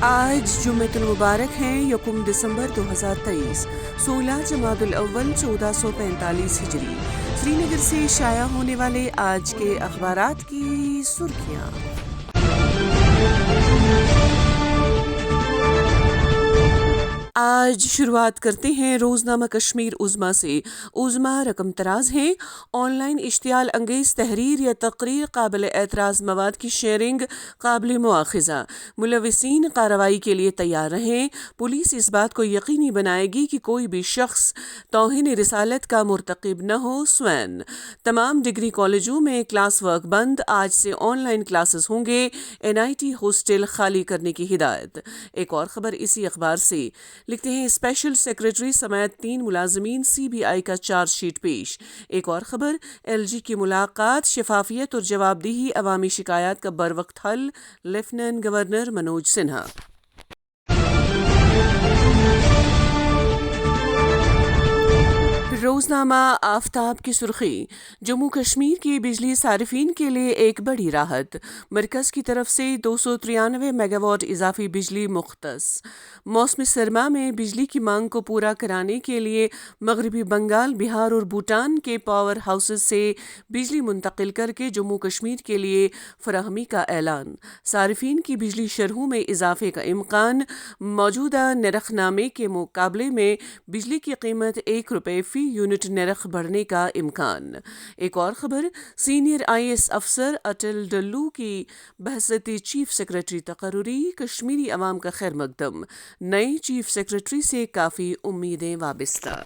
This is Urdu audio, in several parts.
آج جمعۃ المبارک ہے، یکم دسمبر 2023، 16 جمادی الاول 1445 ہجری۔ سری نگر سے شائع ہونے والے آج کے اخبارات کی سرخیاں۔ آج شروعات کرتے ہیں روزنامہ کشمیر عظمیٰ سے۔ عظمیٰ رقم طراز ہیں: آن لائن اشتعال انگیز تحریر یا تقریر قابل اعتراض مواد کی شیئرنگ قابل مواخذہ، ملوثین کارروائی کے لیے تیار رہیں، پولیس اس بات کو یقینی بنائے گی کہ کوئی بھی شخص توہین رسالت کا مرتکب نہ ہو۔ سوین تمام ڈگری کالجوں میں کلاس ورک بند، آج سے آن لائن کلاسز ہوں گے، NIT ہاسٹل خالی کرنے کی ہدایت۔ ایک اور خبر اسی اخبار سے لکھتے ہیں: اسپیشل سیکرٹری سمیت 3 ملازمین CBI کا چارج شیٹ پیش۔ ایک اور خبر: LG کی ملاقات، شفافیت اور جواب دہی، عوامی شکایات کا بروقت حل، لیفٹیننٹ گورنر منوج سنہا۔ روزنامہ آفتاب کی سرخی: جموں کشمیر کی بجلی صارفین کے لیے ایک بڑی راحت، مرکز کی طرف سے 293 میگا واٹ اضافی بجلی مختص۔ موسم سرما میں بجلی کی مانگ کو پورا کرانے کے لیے مغربی بنگال، بہار اور بھوٹان کے پاور ہاؤسز سے بجلی منتقل کر کے جموں کشمیر کے لیے فراہمی کا اعلان۔ صارفین کی بجلی شرحوں میں اضافے کا امکان، موجودہ نرخ نامے کے مقابلے میں بجلی کی قیمت ₹1 فی یونٹ نرخ بڑھنے کا امکان۔ ایک اور خبر: سینئر IAS افسر اٹل ڈلو کی بحثیت چیف سیکرٹری تقرری، کشمیری عوام کا خیر مقدم، نئے چیف سیکرٹری سے کافی امیدیں وابستہ۔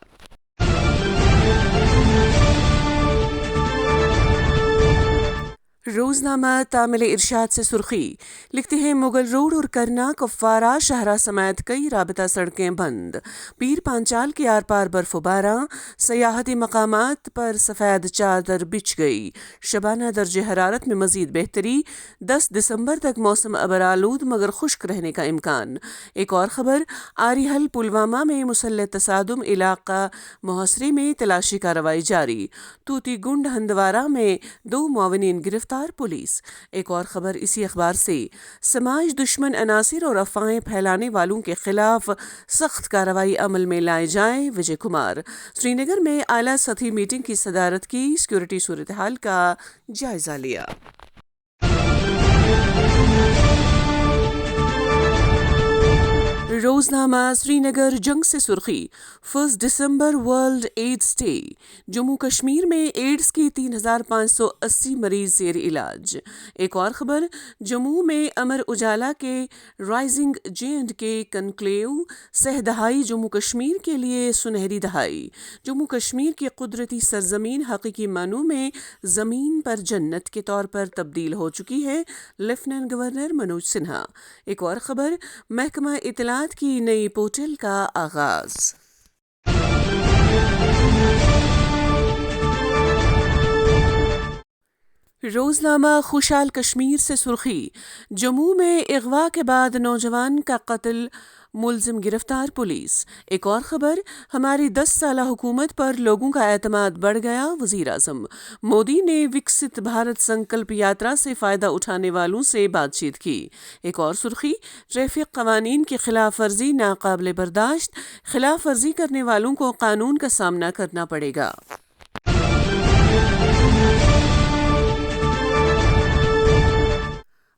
روزنامہ تامل ارشاد سے سرخی لکھتے ہیں: مغل روڈ اور کرنا، کپوارہ، شاہراہ سمیت کئی رابطہ سڑکیں بند، پیر پانچال کے آر پار برف و باران، سیاحتی مقامات پر سفید چادر بچھ گئی، شبانہ درجہ حرارت میں مزید بہتری، 10 دسمبر تک موسم ابرآلود مگر خشک رہنے کا امکان۔ ایک اور خبر: آری حل پلوامہ میں مسلح تصادم، علاقہ محاصرے میں تلاشی کارروائی جاری، توتی گنڈ ہندوارہ میں 2 معاونین گرفتار، پولیس۔ ایک اور خبر اسی اخبار سے: سماج دشمن عناصر اور افواہیں پھیلانے والوں کے خلاف سخت کارروائی عمل میں لائے جائیں، وجے کمار۔ سری نگر میں اعلیٰ سطحی میٹنگ کی صدارت کی، سیکورٹی صورتحال کا جائزہ لیا۔ روزنامہ سری نگر جنگ سے سرخی: 1 دسمبر world AIDS day, Jammu Kashmir میں ایڈز کی 3580 مریض زیر علاج۔ ایک اور خبر: جموں میں امر اجالا کے رائزنگ J&K کنکلیو، سہ دہائی جموں کشمیر کے لیے سنہری دہائی، جموں کشمیر کی قدرتی سرزمین حقیقی معنوں میں زمین پر جنت کے طور پر تبدیل ہو چکی ہے، لیفٹیننٹ گورنر منوج سنہا۔ ایک اور خبر: محکمہ اطلاعات کی نئی پورٹل کا آغاز۔ روزنامہ خوشحال کشمیر سے سرخی: جموں میں اغوا کے بعد نوجوان کا قتل، ملزم گرفتار، پولیس۔ ایک اور خبر: ہماری 10 سالہ حکومت پر لوگوں کا اعتماد بڑھ گیا، وزیر اعظم مودی نے وکست بھارت سنکلپ یاترا سے فائدہ اٹھانے والوں سے بات چیت کی۔ ایک اور سرخی: ٹریفک قوانین کی خلاف ورزی ناقابل برداشت، خلاف ورزی کرنے والوں کو قانون کا سامنا کرنا پڑے گا۔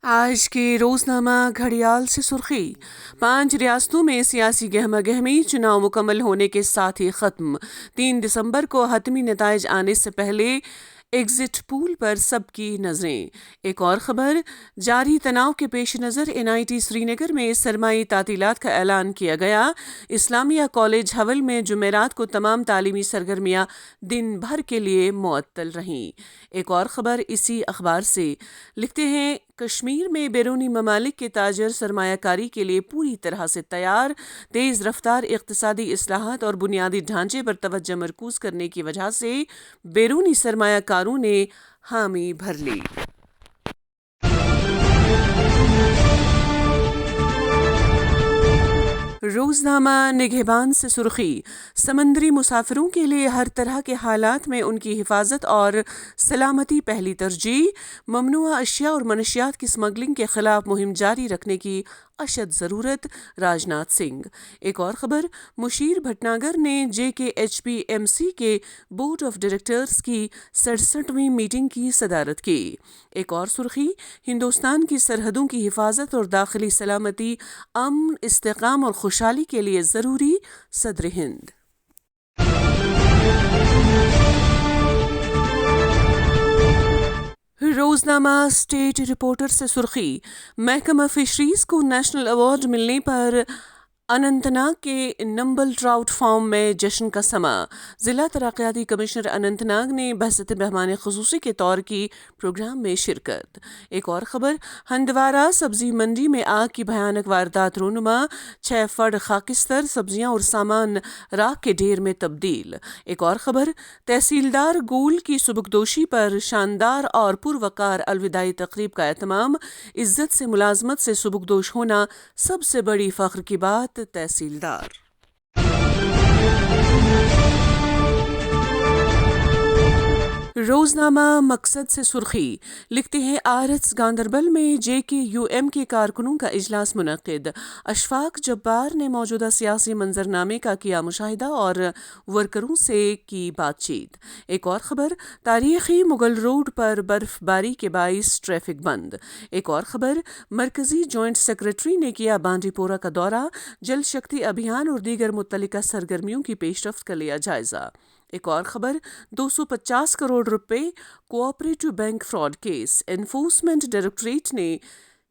آج کے روزنامہ گھڑیال سے سرخی: 5 ریاستوں میں سیاسی گہمہ گہمی، چناؤ مکمل ہونے کے ساتھ ہی ختم، 3 دسمبر کو حتمی نتائج آنے سے پہلے ایگزٹ پول پر سب کی نظریں۔ ایک اور خبر: جاری تناؤ کے پیش نظر NIT سری نگر میں سرمائی تعطیلات کا اعلان کیا گیا، اسلامیہ کالج حول میں جمعرات کو تمام تعلیمی سرگرمیاں دن بھر کے لیے معطل رہیں۔ ایک اور خبر اسی اخبار سے لکھتے ہیں: کشمیر میں بیرونی ممالک کے تاجر سرمایہ کاری کے لیے پوری طرح سے تیار، تیز رفتار اقتصادی اصلاحات اور بنیادی ڈھانچے پر توجہ مرکوز کرنے کی وجہ سے بیرونی سرمایہ کاروں نے حامی بھر لی۔ روزنامہ نگہبان سے سرخی: سمندری مسافروں کے لیے ہر طرح کے حالات میں ان کی حفاظت اور سلامتی پہلی ترجیح، ممنوعہ اشیاء اور منشیات کی اسمگلنگ کے خلاف مہم جاری رکھنے کی اشد ضرورت راجناتھ سنگھ۔ ایک اور خبر، مشیر بھٹناگر نے JKHPMC کے بورڈ آف ڈائریکٹرز کی 67ویں میٹنگ کی صدارت کی۔ ایک اور سرخی، ہندوستان کی سرحدوں کی حفاظت اور داخلی سلامتی امن، استحکام اور خوشحالی کے لیے ضروری، صدر ہند۔ روزنامہ اسٹیٹ رپورٹر سے سرخی، محکمہ فشریز کو نیشنل ایوارڈ ملنے پر اننت ناگ کے نمبل ٹراؤٹ فارم میں جشن کا سما۔ ضلع ترقیاتی کمشنر اننت ناگ نے بحثت مہمان خصوصی کے طور کی پروگرام میں شرکت۔ ایک اور خبر، ہندوارہ سبزی منڈی میں آگ کی بھیانک واردات رونما، 6 فٹ خاکستر سبزیاں اور سامان راکھ کے ڈھیر میں تبدیل۔ ایک اور خبر، تحصیلدار گول کی سبکدوشی پر شاندار اور پروقار الوداعی تقریب کا اہتمام۔ عزت سے ملازمت سے سبکدوش ہونا سب سے بڑی فخر کی بات، تحصیلدار۔ روزنامہ مقصد سے سرخی، لکھتے ہیں آرٹس گاندربل میں JKUM کے کارکنوں کا اجلاس منعقد۔ اشفاق جبار نے موجودہ سیاسی منظرنامے کا کیا مشاہدہ اور ورکروں سے کی بات چیت۔ ایک اور خبر، تاریخی مغل روڈ پر برف باری کے باعث ٹریفک بند۔ ایک اور خبر، مرکزی جوائنٹ سیکرٹری نے کیا بانڈی پورہ کا دورہ، جل شکتی ابھیان اور دیگر متعلقہ سرگرمیوں کی پیش رفت کا لیا جائزہ۔ ایک اور خبر، 250 کروڑ روپے cooperative bank fraud case, enforcement directorate نے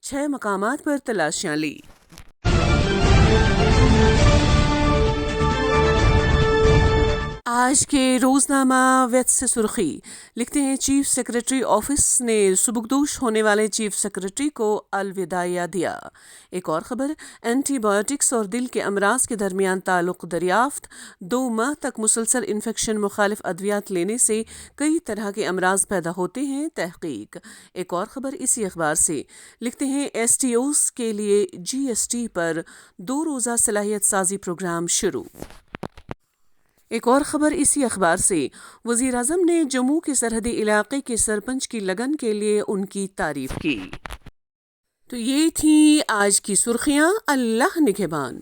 6 مقامات پر تلاشیاں لی۔ آج کے روزنامہ ویت سے سرخی، لکھتے ہیں چیف سیکرٹری آفس نے سبکدوش ہونے والے چیف سیکرٹری کو الوداعیہ دیا۔ ایک اور خبر، اینٹی بایوٹکس اور دل کے امراض کے درمیان تعلق دریافت، 2 ماہ تک مسلسل انفیکشن مخالف ادویات لینے سے کئی طرح کے امراض پیدا ہوتے ہیں، تحقیق۔ ایک اور خبر اسی اخبار سے، لکھتے ہیں STOs کے لیے GST پر 2 روزہ صلاحیت سازی پروگرام شروع۔ ایک اور خبر اسی اخبار سے، وزیر اعظم نے جموں کے سرحدی علاقے کے سرپنچ کی لگن کے لیے ان کی تعریف کی۔ تو یہ تھیں آج کی سرخیاں، اللہ نگہبان۔